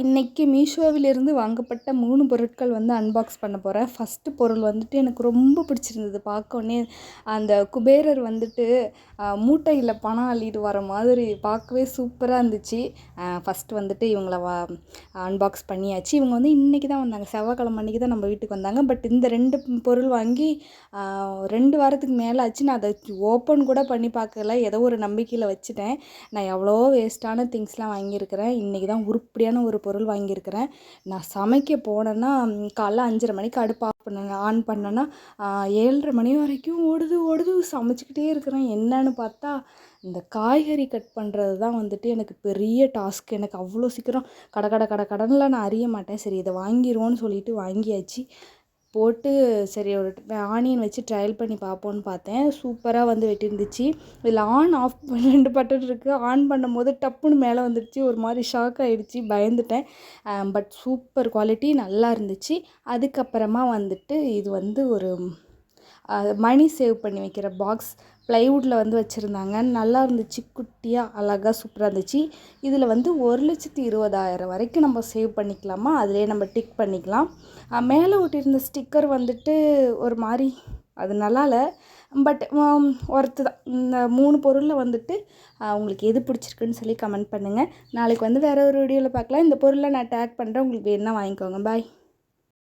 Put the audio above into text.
இன்னைக்கு மீஷோவிலிருந்து வாங்கப்பட்ட 3 பொருட்கள் வந்து அன்பாக்ஸ் பண்ண போகிறேன். ஃபஸ்ட்டு பொருள் வந்துட்டு எனக்கு ரொம்ப பிடிச்சிருந்தது. பார்க்கோன்னே அந்த குபேரர் வந்துட்டு மூட்டையில் பணம் அள்ளிட்டு வர மாதிரி பார்க்கவே சூப்பராக இருந்துச்சு. ஃபஸ்ட்டு வந்துட்டு இவங்கள அன்பாக்ஸ் பண்ணியாச்சு. இவங்க வந்து இன்றைக்கி தான் வந்தாங்க, செவ்வாய்க்கிழமை அன்றைக்கி தான் நம்ம வீட்டுக்கு வந்தாங்க. பட் இந்த 2 பொருள் வாங்கி 2 வாரத்துக்கு மேலே ஆச்சு. நான் அதை ஓப்பன் கூட பண்ணி பார்க்கல, ஏதோ ஒரு நம்பிக்கையில் வச்சுட்டேன். நான் எவ்வளோ வேஸ்ட்டான திங்ஸ்லாம் வாங்கியிருக்கிறேன். இன்றைக்கி தான் உருப்படியான ஒரு பொருள் வாங்கியிருக்கிறேன். நான் சமைக்க போனேன்னா காலைல 5:30 மணிக்கு அடுப்பு ஆன் பண்ணேன்னா 7:30 மணி வரைக்கும் ஓடுது சமைச்சிக்கிட்டே இருக்கிறேன். என்னன்னு பார்த்தா இந்த காய்கறி கட் பண்ணுறது தான் வந்துட்டு எனக்கு பெரிய டாஸ்க். எனக்கு அவ்வளோ சீக்கிரம் கடனில் நான் அறிய மாட்டேன். சரி, இதை வாங்கிடுவோன்னு சொல்லிட்டு வாங்கியாச்சு. போட்டு சரி ஒரு ஆனியன் வச்சு ட்ரையல் பண்ணி பார்ப்போன்னு பார்த்தேன். சூப்பராக வந்து வெட்டிருந்துச்சு. இதில் ஆன் ஆஃப் 2 பட்டன் இருக்குது. ஆன் பண்ணும்போது டப்புன்னு மேலே வந்துடுச்சு. ஒரு மாதிரி ஷாக் ஆகிடுச்சு, பயந்துட்டேன். பட் சூப்பர் குவாலிட்டி, நல்லா இருந்துச்சு. அதுக்கப்புறமா வந்துட்டு இது வந்து ஒரு மணி சேவ் பண்ணி வைக்கிற பாக்ஸ் ப்ளைவுட்டில் வந்து வச்சுருந்தாங்க. நல்லா இருந்துச்சு, குட்டியாக அழகாக சூப்பராக இருந்துச்சு. இதில் வந்து 1,20,000 வரைக்கும் நம்ம சேவ் பண்ணிக்கலாமா, அதிலே நம்ம டிக் பண்ணிக்கலாம். மேலே ஒட்டியிருந்த ஸ்டிக்கர் வந்துட்டு ஒரு மாதிரி அது நல்லா இல்லை. பட் ஒர்த்து தான். இந்த 3 பொருளில் வந்துட்டு உங்களுக்கு எது பிடிச்சிருக்குன்னு சொல்லி கமெண்ட் பண்ணுங்கள். நாளைக்கு வந்து வேறு ஒரு வீடியோவில் பார்க்கலாம். இந்த பொருளை நான் டேக் பண்ணுறேன், உங்களுக்கு வேணுன்னா வாங்கிக்கோங்க. பாய்.